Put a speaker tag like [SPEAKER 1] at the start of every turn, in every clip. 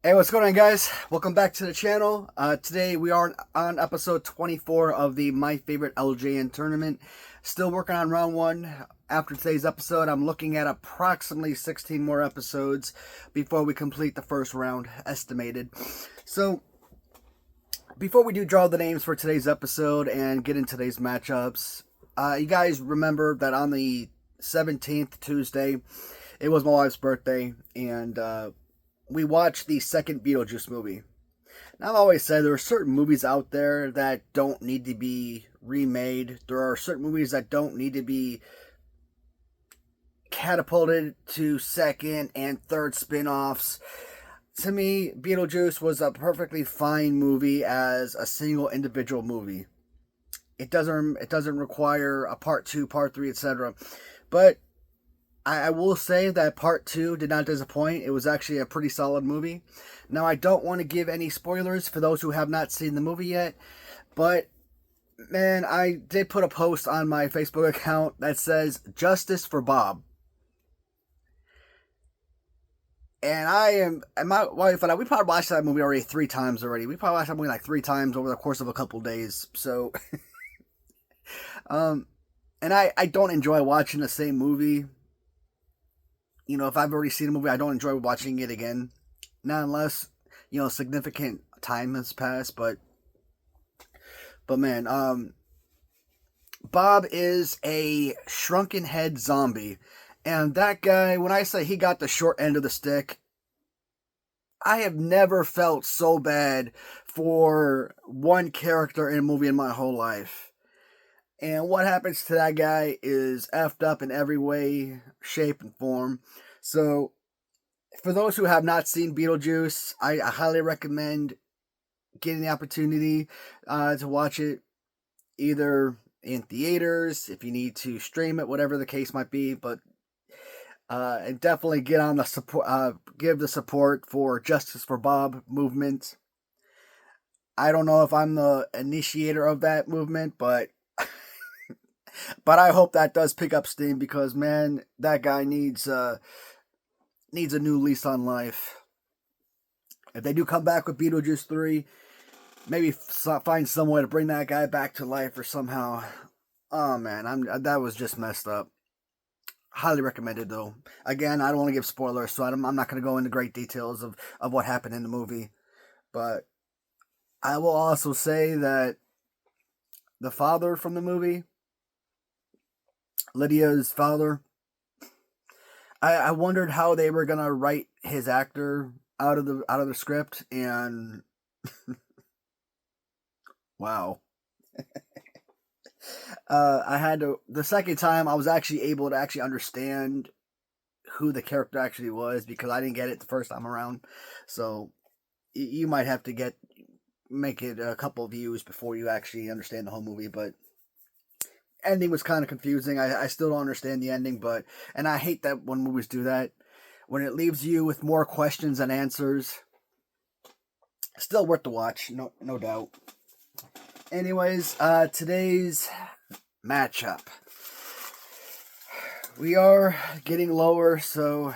[SPEAKER 1] Hey, what's going on, guys? Welcome back to the channel. Today we are on episode 24 of the My Favorite LJN tournament. Still working on round one. After today's episode, I'm looking at approximately 16 more episodes before we complete the first round, estimated. So, before we do draw the names for today's episode and get into today's matchups, you guys remember that on the 17th, Tuesday, it was my wife's birthday, and we watched the second Beetlejuice movie. Now, I've always said there are certain movies out there that don't need to be remade. There are certain movies that don't need to be catapulted to second and third spin-offs. To me, Beetlejuice was a perfectly fine movie as a single individual movie. It doesn't require a part 2, part 3, etc. But I will say that part 2 did not disappoint. It was actually a pretty solid movie. Now, I don't want to give any spoilers for those who have not seen the movie yet, but man, I did put a post on my Facebook account that says "Justice for Bob," and my wife and I, we probably watched that movie already 3 times already. We probably watched that movie like 3 times over the course of a couple days. So, and I don't enjoy watching the same movie. You know, if I've already seen a movie, I don't enjoy watching it again. Not unless, significant time has passed. But man, Bob is a shrunken head zombie. And that guy, when I say he got the short end of the stick, I have never felt so bad for one character in a movie in my whole life. And what happens to that guy is effed up in every way, shape, and form. So, for those who have not seen Beetlejuice, I highly recommend getting the opportunity to watch it either in theaters, if you need to stream it, whatever the case might be. But and definitely get on the support, give the support for Justice for Bob movement. I don't know if I'm the initiator of that movement, but I hope that does pick up steam because, man, that guy needs a new lease on life. If they do come back with Beetlejuice 3, maybe find some way to bring that guy back to life or somehow. Oh, man, that was just messed up. Highly recommended, though. Again, I don't want to give spoilers, so I'm not going to go into great details of what happened in the movie. But I will also say that the father from the movie, Lydia's father, I wondered how they were gonna write his actor out of the script, and wow. I had to, the second time I was actually able to actually understand who the character actually was because I didn't get it the first time around. So you might have to make it a couple of views before you actually understand the whole movie, but ending was kind of confusing. I still don't understand the ending, and I hate that when movies do that. When it leaves you with more questions than answers. Still worth the watch, no doubt. Anyways, today's matchup. We are getting lower, so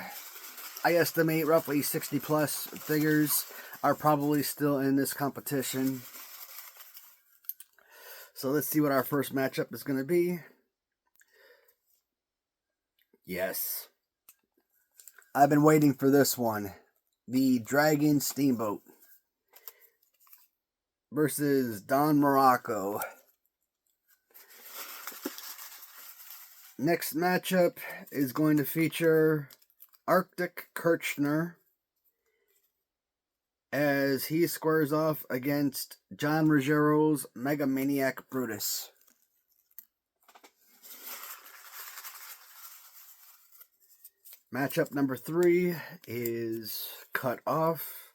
[SPEAKER 1] I estimate roughly 60 plus figures are probably still in this competition. So let's see what our first matchup is going to be. Yes. I've been waiting for this one. The Dragon Steamboat versus Don Morocco. Next matchup is going to feature Arctic Kirchner as he squares off against John Ruggiero's Megamaniac Brutus. Matchup number 3 is cut off,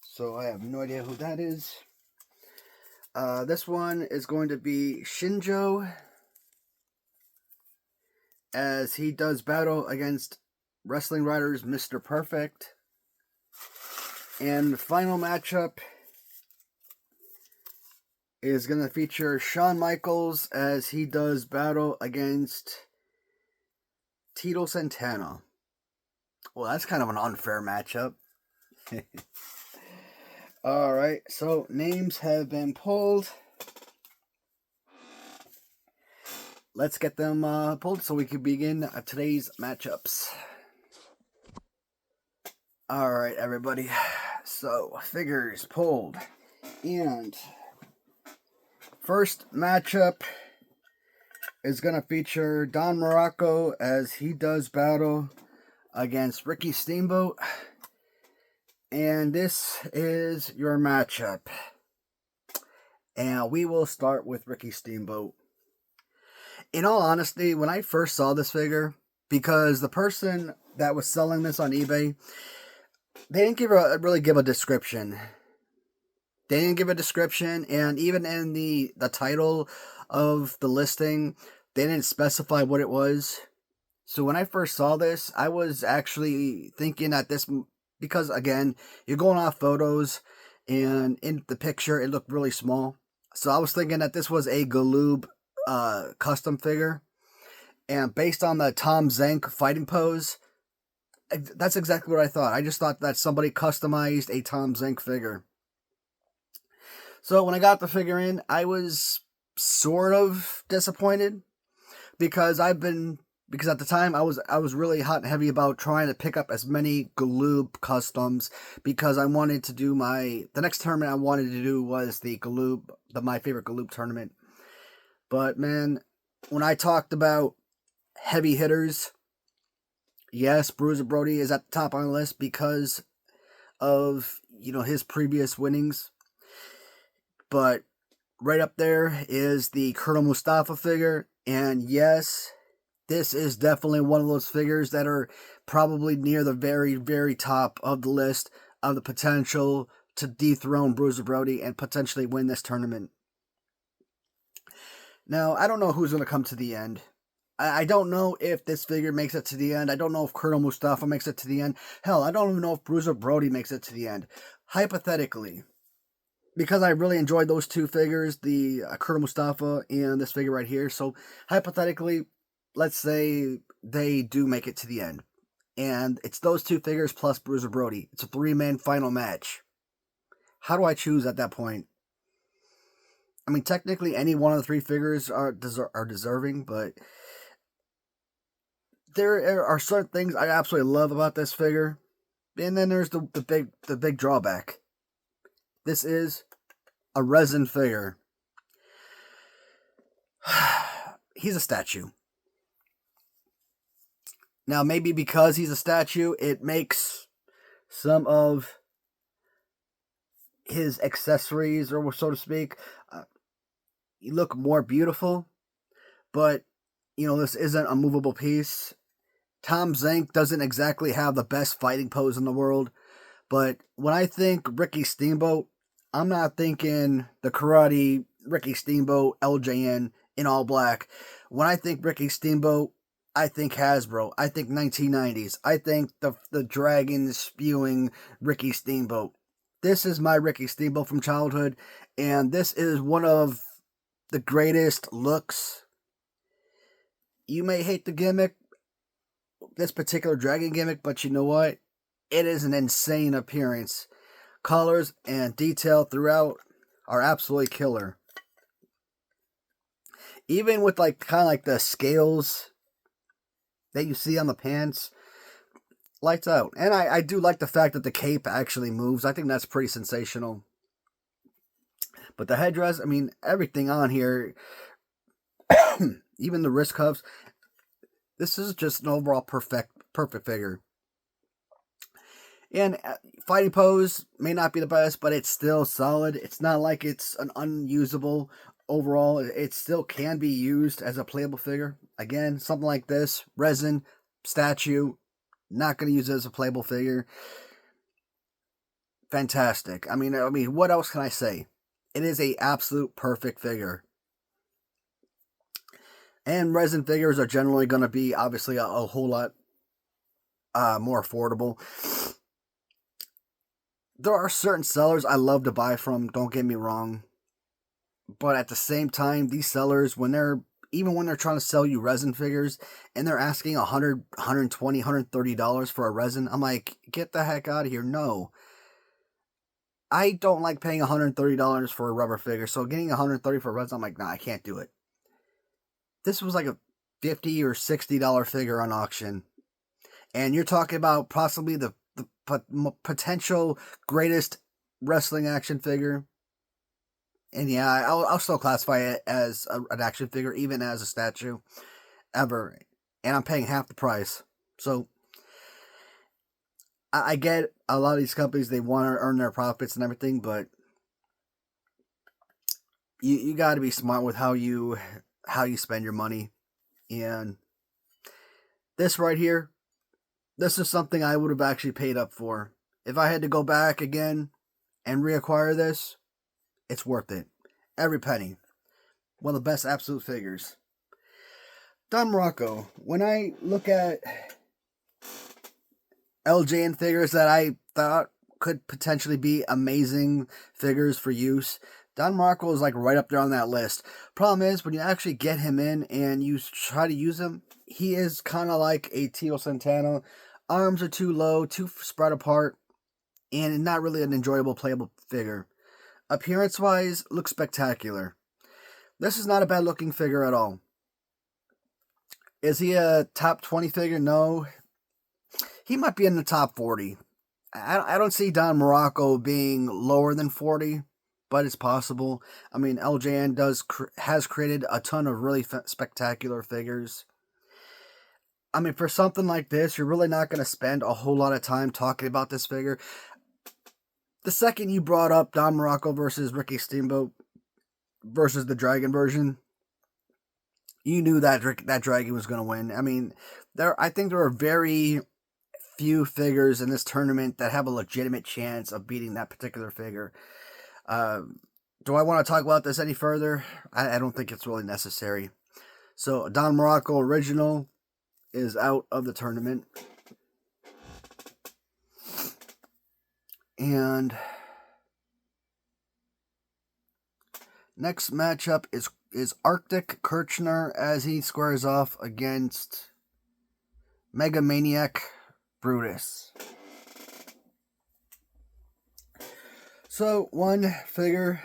[SPEAKER 1] so I have no idea who that is. This one is going to be Shinjo as he does battle against Wrestling Writers Mr. Perfect. And the final matchup is going to feature Shawn Michaels as he does battle against Tito Santana. Well, that's kind of an unfair matchup. Alright, so names have been pulled. Let's get them pulled so we can begin today's matchups. Alright, everybody. So, figures pulled. And first matchup is going to feature Don Morocco as he does battle against Ricky Steamboat. And this is your matchup. And we will start with Ricky Steamboat. In all honesty, when I first saw this figure, because the person that was selling this on eBay, they didn't really give a description. They didn't give a description, and even in the title of the listing, they didn't specify what it was. So when I first saw this, I was actually thinking that this, because again, you're going off photos, and in the picture, it looked really small. So I was thinking that this was a Galoob custom figure. And based on the Tom Zenk fighting pose, that's exactly what I thought. I just thought that somebody customized a Tom Zenk figure. So when I got the figure in, I was sort of disappointed because at the time I was really hot and heavy about trying to pick up as many Galoob customs because I wanted to do the next tournament I wanted to do was the Galoob, my favorite Galoob tournament. But man, when I talked about heavy hitters, yes, Bruiser Brody is at the top on the list because of, his previous winnings. But right up there is the Colonel Mustafa figure. And yes, this is definitely one of those figures that are probably near the very, very top of the list of the potential to dethrone Bruiser Brody and potentially win this tournament. Now, I don't know who's going to come to the end. I don't know if this figure makes it to the end. I don't know if Colonel Mustafa makes it to the end. Hell, I don't even know if Bruiser Brody makes it to the end. Hypothetically, because I really enjoyed those two figures, the Colonel Mustafa and this figure right here. So, hypothetically, let's say they do make it to the end. And it's those two figures plus Bruiser Brody. It's a 3-man final match. How do I choose at that point? I mean, technically, any one of the three figures are deserving, but there are certain things I absolutely love about this figure. And then there's the big drawback. This is a resin figure. He's a statue. Now, maybe because he's a statue, it makes some of his accessories, or so to speak, look more beautiful. But, this isn't a movable piece. Tom Zenk doesn't exactly have the best fighting pose in the world. But when I think Ricky Steamboat, I'm not thinking the karate Ricky Steamboat LJN in all black. When I think Ricky Steamboat, I think Hasbro. I think 1990s. I think the dragon spewing Ricky Steamboat. This is my Ricky Steamboat from childhood, and this is one of the greatest looks. You may hate the gimmick, this particular dragon gimmick, but you know what? It is an insane appearance. Colors and detail throughout are absolutely killer. Even with kind of like the scales that you see on the pants, lights out. And I do like the fact that the cape actually moves. I think that's pretty sensational. But the headdress, I mean, everything on here, even the wrist cuffs, this is just an overall perfect figure. And fighting pose may not be the best, but it's still solid. It's not like it's an unusable overall. It still can be used as a playable figure. Again, something like this, resin, statue, not going to use it as a playable figure. Fantastic. I mean, what else can I say? It is a absolute perfect figure. And resin figures are generally going to be, obviously, a whole lot more affordable. There are certain sellers I love to buy from, don't get me wrong. But at the same time, these sellers, even when they're trying to sell you resin figures, and they're asking $100, $120, $130 for a resin, I'm like, get the heck out of here. No. I don't like paying $130 for a rubber figure, so getting $130 for a red, I'm like, nah, I can't do it. This was like a $50 or $60 figure on auction, and you're talking about possibly the potential greatest wrestling action figure. And yeah, I'll still classify it as an action figure, even as a statue, ever. And I'm paying half the price. So I get a lot of these companies, they want to earn their profits and everything, but you got to be smart with how you spend your money. And this right here, this is something I would have actually paid up for. If I had to go back again and reacquire this, it's worth it. Every penny. One of the best absolute figures. Don Morocco. When I look at LJN figures that I thought could potentially be amazing figures for use, Don Morocco is like right up there on that list. Problem is, when you actually get him in and you try to use him, he is kind of like a Tito Santana. Arms are too low, too spread apart, and not really an enjoyable playable figure. Appearance-wise, looks spectacular. This is not a bad-looking figure at all. Is he a top 20 figure? No. He might be in the top 40. I don't see Don Morocco being lower than 40, but it's possible. I mean, LJN has created a ton of really spectacular figures. I mean, for something like this, you're really not going to spend a whole lot of time talking about this figure. The second you brought up Don Morocco versus Ricky Steamboat versus the Dragon version, you knew that Dragon was going to win. I mean, I think there are very few figures in this tournament that have a legitimate chance of beating that particular figure. Do I want to talk about this any further? I don't think it's really necessary. So, Don Morocco original is out of the tournament. And next matchup is Arctic Kirchner as he squares off against Mega Maniac Brutus. So, one figure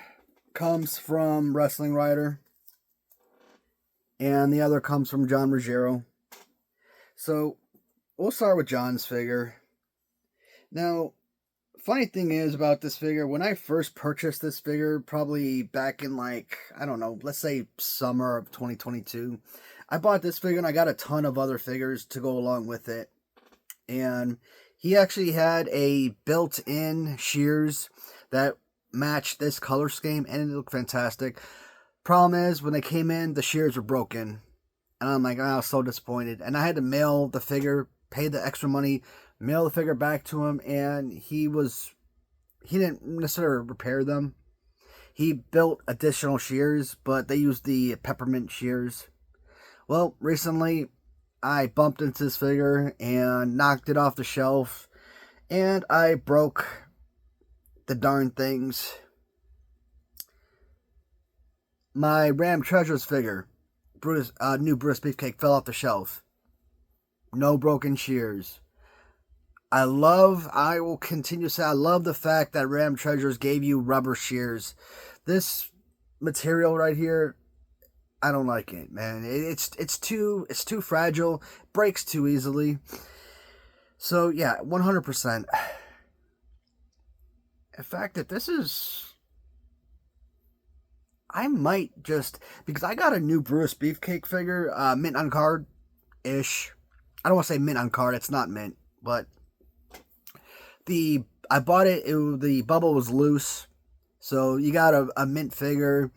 [SPEAKER 1] comes from Wrestling Rider, and the other comes from John Ruggiero. So, we'll start with John's figure. Now, funny thing is about this figure, when I first purchased this figure, probably back in like, I don't know, let's say summer of 2022, I bought this figure and I got a ton of other figures to go along with it. And he actually had a built-in shears that matched this color scheme, and it looked fantastic. Problem is, when they came in, the shears were broken. And I'm like, I was so disappointed. And I had to mail the figure, pay the extra money, mail the figure back to him, and he didn't necessarily repair them. He built additional shears, but they used the peppermint shears. Well, recently, I bumped into this figure and knocked it off the shelf, and I broke the darn things. My Ram Treasures figure, new Brutus Beefcake, fell off the shelf. No broken shears. I will continue to say, I love the fact that Ram Treasures gave you rubber shears. This material right here, I don't like it, man. It's too fragile, breaks too easily. So yeah, 100%. In fact, that this is, I might just, because I got a new Brutus Beefcake figure, mint on card ish. I don't want to say mint on card. It's not mint, but I bought it. The bubble was loose, so you got a mint figure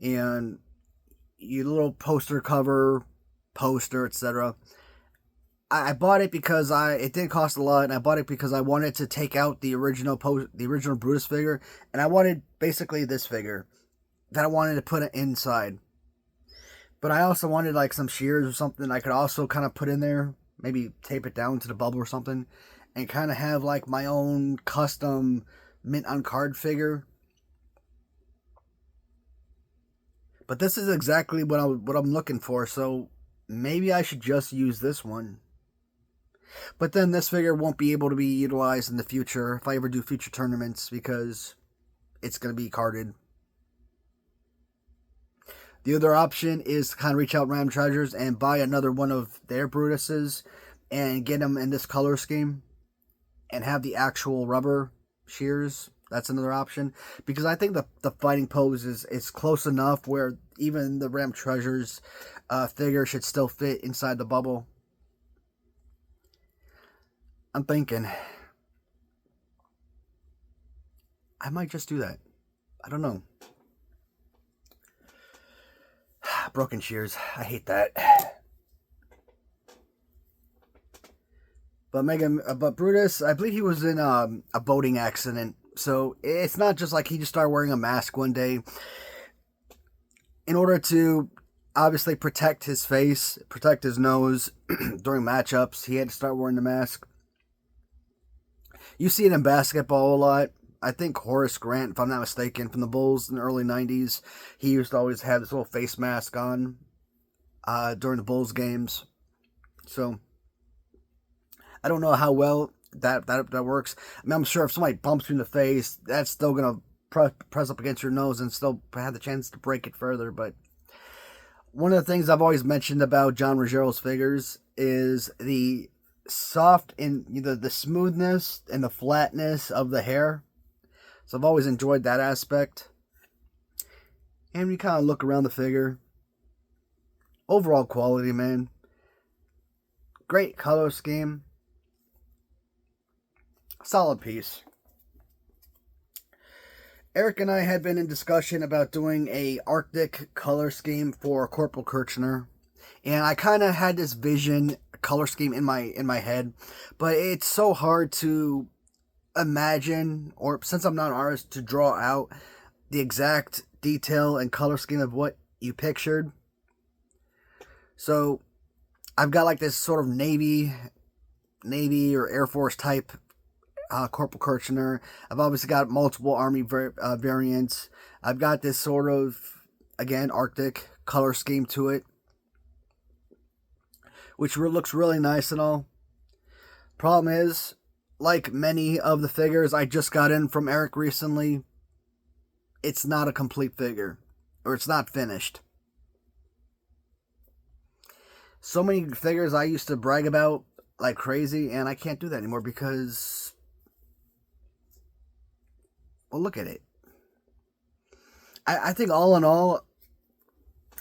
[SPEAKER 1] and your little poster cover, etc. I bought it because it didn't cost a lot, and I bought it because I wanted to take out the original Brutus figure, and I wanted basically this figure that I wanted to put it inside. But I also wanted like some shears or something I could also kind of put in there, maybe tape it down to the bubble or something, and kind of have like my own custom mint on card figure. But this is exactly what I'm looking for, so maybe I should just use this one. But then this figure won't be able to be utilized in the future if I ever do future tournaments because it's going to be carded. The other option is to kind of reach out Ram Treasures and buy another one of their Brutuses and get them in this color scheme and have the actual rubber shears. That's another option because I think the fighting pose is close enough where even the Ram Treasures figure should still fit inside the bubble. I'm thinking I might just do that. I don't know. Broken shears. I hate that. But Brutus, I believe he was in a boating accident. So it's not just like he just started wearing a mask one day. In order to obviously protect his face, protect his nose during matchups, he had to start wearing the mask. You see it in basketball a lot. I think Horace Grant, if I'm not mistaken, from the Bulls in the early 90s, he used to always have this little face mask on during the Bulls games. So I don't know how well that works. I mean, I'm sure if somebody bumps you in the face, that's still going to press up against your nose and still have the chance to break it further. But one of the things I've always mentioned about John Ruggiero's figures is the soft and the smoothness and the flatness of the hair. So I've always enjoyed that aspect. And you kind of look around the figure. Overall quality, man. Great color scheme. Solid piece. Eric and I had been in discussion about doing a Arctic color scheme for Corporal Kirchner. And I kind of had this vision, color scheme in my head. But it's so hard to imagine, or since I'm not an artist, to draw out the exact detail and color scheme of what you pictured. So I've got like this sort of Navy or Air Force type Corporal Kirchner. I've obviously got multiple Army variants. I've got this sort of, again, Arctic color scheme to it, which looks really nice and all. Problem is, like many of the figures I just got in from Eric recently, it's not a complete figure, or it's not finished. So many figures I used to brag about like crazy, and I can't do that anymore because, well, look at it. I think all in all,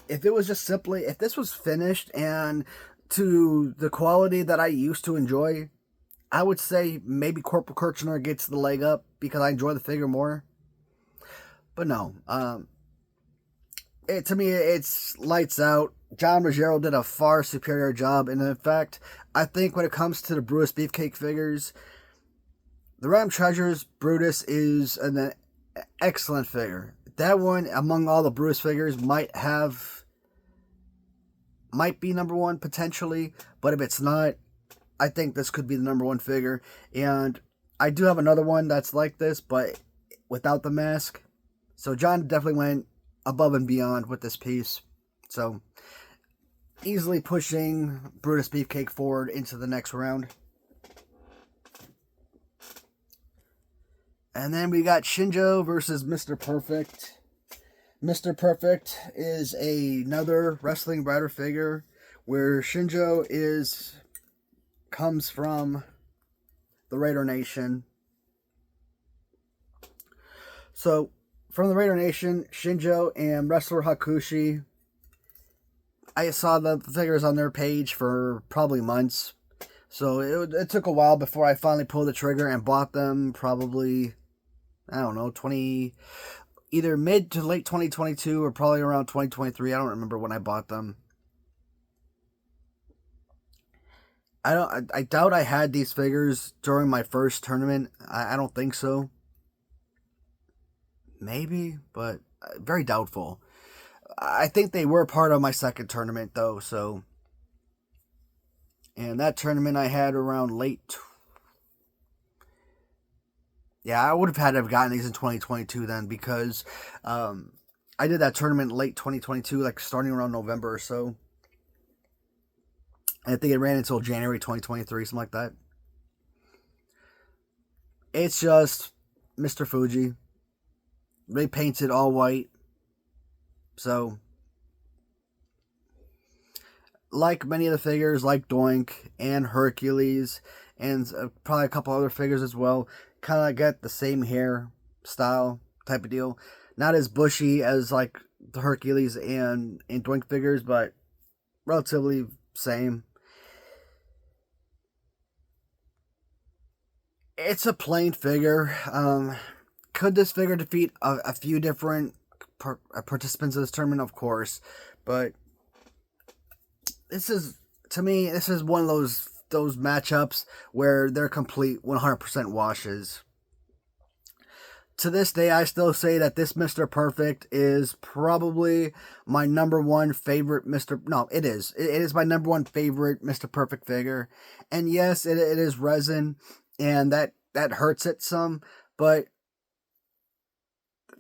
[SPEAKER 1] if it was just simply, if this was finished and to the quality that I used to enjoy, I would say maybe Corporal Kirchner gets the leg up because I enjoy the figure more. But no, to me, it's lights out. John Ruggiero did a far superior job. And in fact, I think when it comes to the Brutus Beefcake figures, the Ram Treasures Brutus is an excellent figure. That one, among all the Brutus figures, might be number one potentially. But if it's not, I think this could be the number one figure. And I do have another one that's like this, but without the mask. So John definitely went above and beyond with this piece. So easily pushing Brutus Beefcake forward into the next round. And then we got Shinjo versus Mr. Perfect. Mr. Perfect is another Wrestling Rider figure where Shinjo comes from the Raider Nation. So, from the Raider Nation, Shinjo and wrestler Hakushi. I saw the figures on their page for probably months. So, it took a while before I finally pulled the trigger and bought them. Probably, I don't know, either mid to late 2022 or probably around 2023. I don't remember when I bought them. I doubt I had these figures during my first tournament. I don't think so. Maybe, but very doubtful. I think they were part of my second tournament, though, so. And that tournament I had around late. Yeah, I would have had to have gotten these in 2022 then, because I did that tournament late 2022, like starting around November or so. I think it ran until January 2023, something like that. It's just Mr. Fuji. They painted all white. So, like many of the figures, like Doink and Hercules, and probably a couple other figures as well, kind of get the same hair style type of deal. Not as bushy as like the Hercules and Doink figures, but relatively same. It's a plain figure. Could this figure defeat a few different participants of this tournament? Of course, but this is, to me, this is one of those matchups where they're complete 100% washes. To this day, I still say that this Mr. Perfect is probably my number one favorite Mr. No, it is. It is my number one favorite Mr. Perfect figure. And yes, it is resin, and that hurts it some, but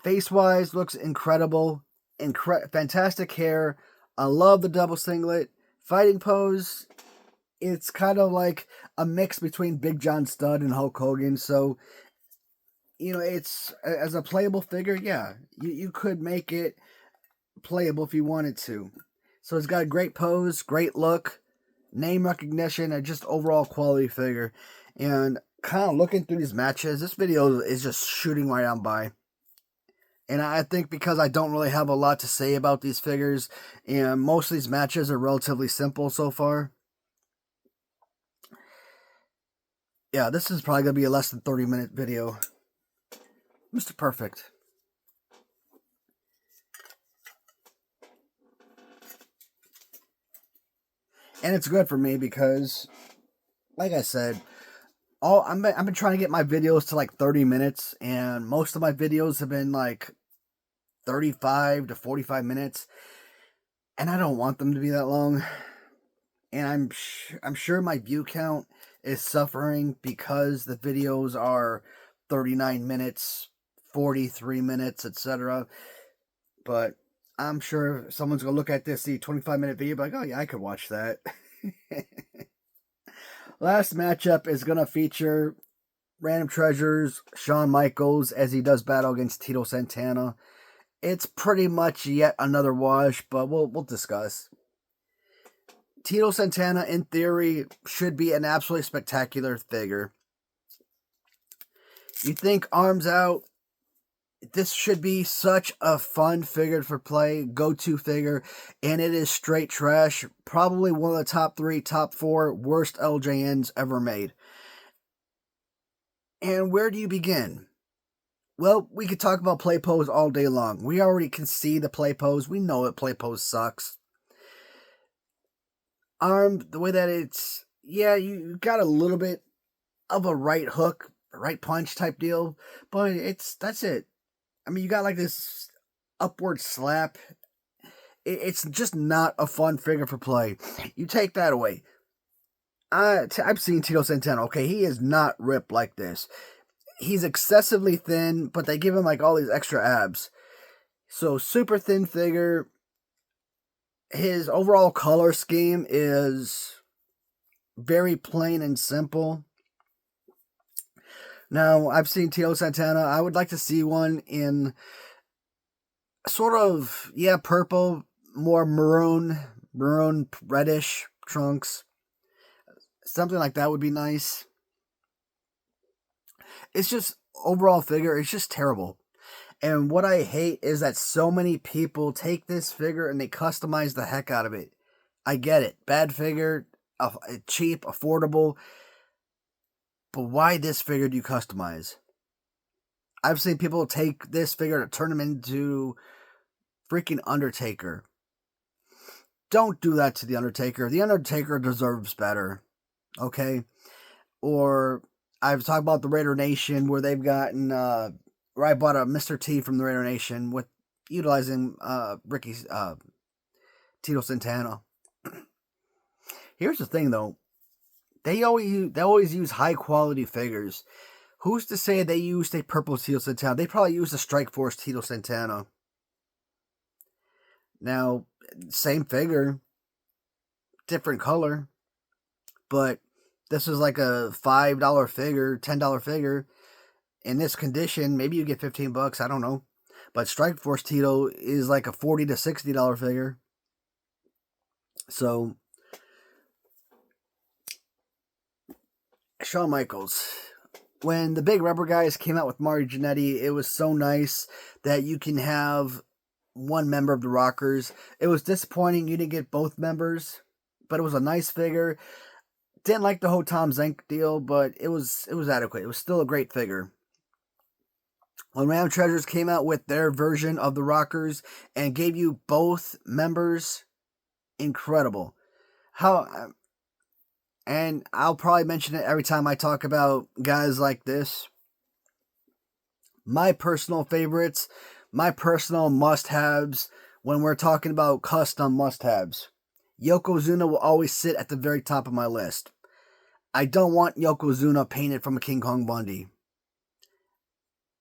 [SPEAKER 1] face-wise, looks incredible. Fantastic hair. I love the double singlet. Fighting pose, it's kind of like a mix between Big John Studd and Hulk Hogan. So, it's, as a playable figure, yeah, you could make it playable if you wanted to. So it's got a great pose, great look, name recognition, and just overall quality figure. And kind of looking through these matches, this video is just shooting right on by. And I think because I don't really have a lot to say about these figures, and most of these matches are relatively simple so far. Yeah, this is probably going to be a less than 30-minute video. Mr. Perfect. And it's good for me because, like I said, I've been trying to get my videos to like 30 minutes, and most of my videos have been like 35 to 45 minutes, and I don't want them to be that long. And I'm sure my view count is suffering because the videos are 39 minutes, 43 minutes, etc. But I'm sure someone's gonna look at this, see 25-minute video, be like, oh yeah, I could watch that. Last matchup is gonna feature Random Treasures Shawn Michaels as he does battle against Tito Santana. It's pretty much yet another wash, but we'll discuss. Tito Santana, in theory, should be an absolutely spectacular figure. You think arms out, this should be such a fun figure for play, go-to figure, and it is straight trash. Probably one of the top 3, top 4 worst LJNs ever made. And where do you begin? Well, we could talk about play pose all day long. We already can see the play pose. We know that play pose sucks. Arm, the way that it's, yeah, you got a little bit of a right hook, right punch type deal, but that's it. I mean, you got like this upward slap. It's just not a fun figure for play. You take that away. I've seen Tito Santana. Okay, he is not ripped like this. He's excessively thin, but they give him like all these extra abs. So super thin figure. His overall color scheme is very plain and simple. Now, I've seen Tito Santana. I would like to see one in sort of, yeah, purple, more maroon reddish trunks. Something like that would be nice. It's just, overall figure, it's just terrible. And what I hate is that so many people take this figure and they customize the heck out of it. I get it. Bad figure, cheap, affordable. But why this figure do you customize? I've seen people take this figure to turn him into freaking Undertaker. Don't do that to the Undertaker. The Undertaker deserves better. Okay? Or I've talked about the Raider Nation where they've gotten, where I bought a Mr. T from the Raider Nation with utilizing Tito Santana. Here's the thing though. They always use high quality figures. Who's to say they used a purple Tito Santana? They probably used a Strike Force Tito Santana. Now, same figure, different color. but this is like a $5 figure, $10 figure. In this condition, maybe you get $15, I don't know. But Strikeforce Tito is like a $40 to $60 figure. So, Shawn Michaels. When the big rubber guys came out with Mario Jannetty, it was so nice that you can have one member of the Rockers. It was disappointing you didn't get both members, but it was a nice figure. Didn't like the whole Tom Zenk deal, but it was adequate. It was still a great figure. When Ram Treasures came out with their version of the Rockers and gave you both members, incredible. And I'll probably mention it every time I talk about guys like this. My personal favorites, my personal must-haves when we're talking about custom must-haves. Yokozuna will always sit at the very top of my list. I don't want Yokozuna painted from a King Kong Bundy.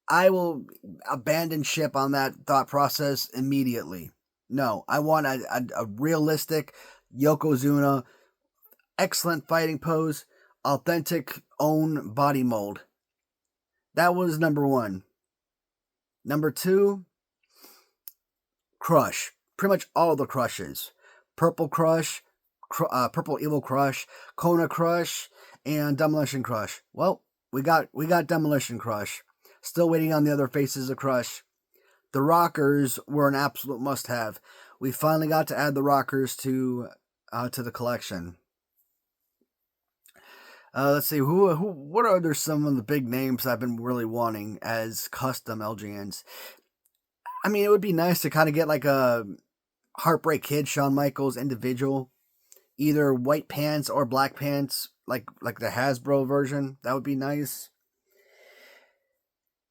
[SPEAKER 1] I will abandon ship on that thought process immediately. No, I want a realistic Yokozuna, excellent fighting pose, authentic own body mold. That was number one. Number two, Crush. Pretty much all the Crushes. Purple Crush, Purple Evil Crush, Kona Crush, and Demolition Crush. Well, we got Demolition Crush. Still waiting on the other faces of Crush. The Rockers were an absolute must-have. We finally got to add the Rockers to the collection. Let's see, what are some of the big names I've been really wanting as custom LJNs? I mean, it would be nice to kind of get like a Heartbreak Kid, Shawn Michaels individual, either white pants or black pants, like the Hasbro version. That would be nice.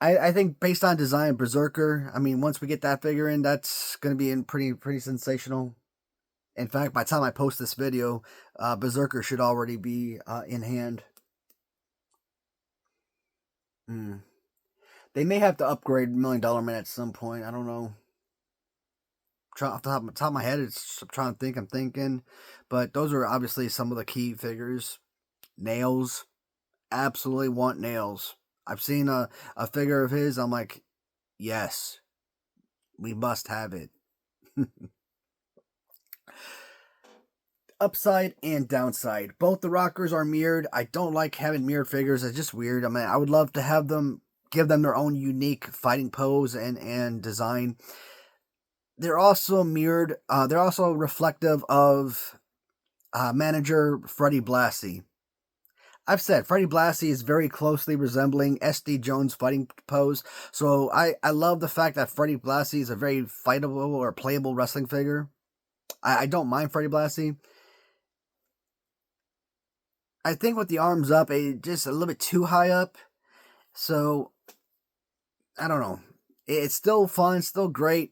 [SPEAKER 1] I think based on design, Berserker, I mean, once we get that figure in, that's going to be pretty sensational. In fact, by the time I post this video, Berserker should already be in hand. They may have to upgrade $1 Million Man at some point. I don't know. Off the top of my head, I'm trying to think. I'm thinking. But those are obviously some of the key figures. Nails. Absolutely want Nails. I've seen a figure of his. I'm like, yes. We must have it. Upside and downside. Both the Rockers are mirrored. I don't like having mirrored figures. It's just weird. I mean, I would love to have them, give them their own unique fighting pose and design. They're also mirrored. They're also reflective of manager Freddie Blassie. I've said Freddie Blassie is very closely resembling SD Jones' fighting pose. So I love the fact that Freddie Blassie is a very fightable or playable wrestling figure. I don't mind Freddie Blassie. I think with the arms up, just a little bit too high up. So, I don't know. It's still fun, still great.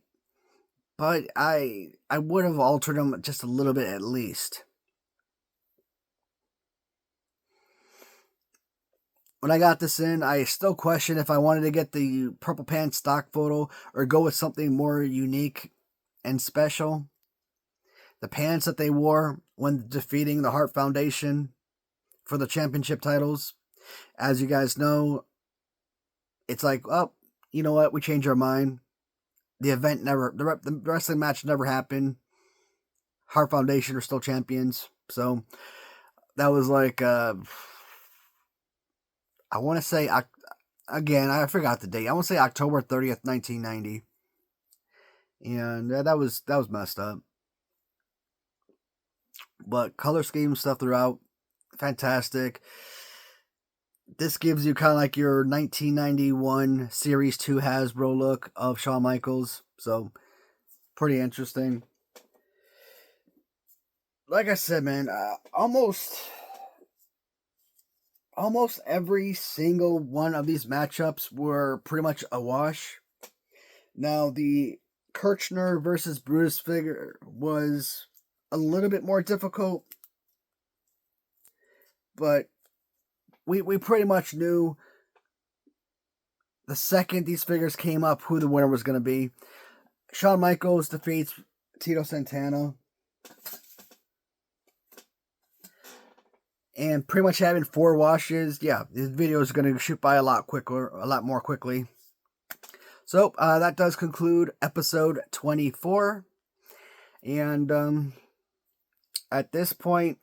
[SPEAKER 1] But I would have altered them just a little bit at least. When I got this in, I still question if I wanted to get the Purple Pants stock photo or go with something more unique and special. The pants that they wore when defeating the Hart Foundation for the championship titles. As you guys know, it's like, oh, you know what? We changed our mind. The wrestling match never happened. Hart Foundation are still champions. So that was like, I want to say, again, I forgot the date. I want to say October 30th, 1990. And that was messed up. But color scheme stuff throughout, fantastic. This gives you kind of like your 1991 Series 2 Hasbro look of Shawn Michaels. So, pretty interesting. Like I said, man, almost every single one of these matchups were pretty much a wash. Now, the Kirchner versus Brutus figure was a little bit more difficult, but we pretty much knew the second these figures came up who the winner was going to be. Shawn Michaels defeats Tito Santana. and pretty much having 4 washes, yeah, this video is going to shoot by a lot more quickly. So that does conclude episode 24. And at this point,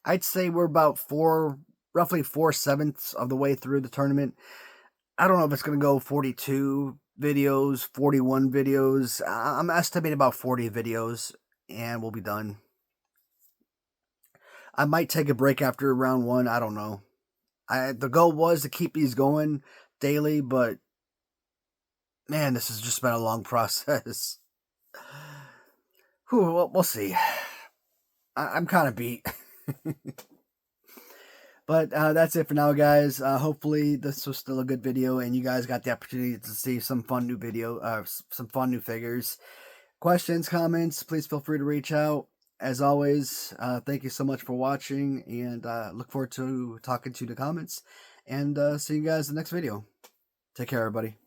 [SPEAKER 1] I'd say we're about roughly 4/7 of the way through the tournament. I don't know if it's going to go 42 videos, 41 videos. I'm estimating about 40 videos, and we'll be done. I might take a break after round 1. I don't know. The goal was to keep these going daily, but man, this has just been a long process. Whew, we'll see. I'm kind of beat. But that's it for now, guys. Hopefully this was still a good video, and you guys got the opportunity to see some fun new some fun new figures. Questions, comments, please feel free to reach out. As always, thank you so much for watching, and look forward to talking to you in the comments. And see you guys in the next video. Take care, everybody.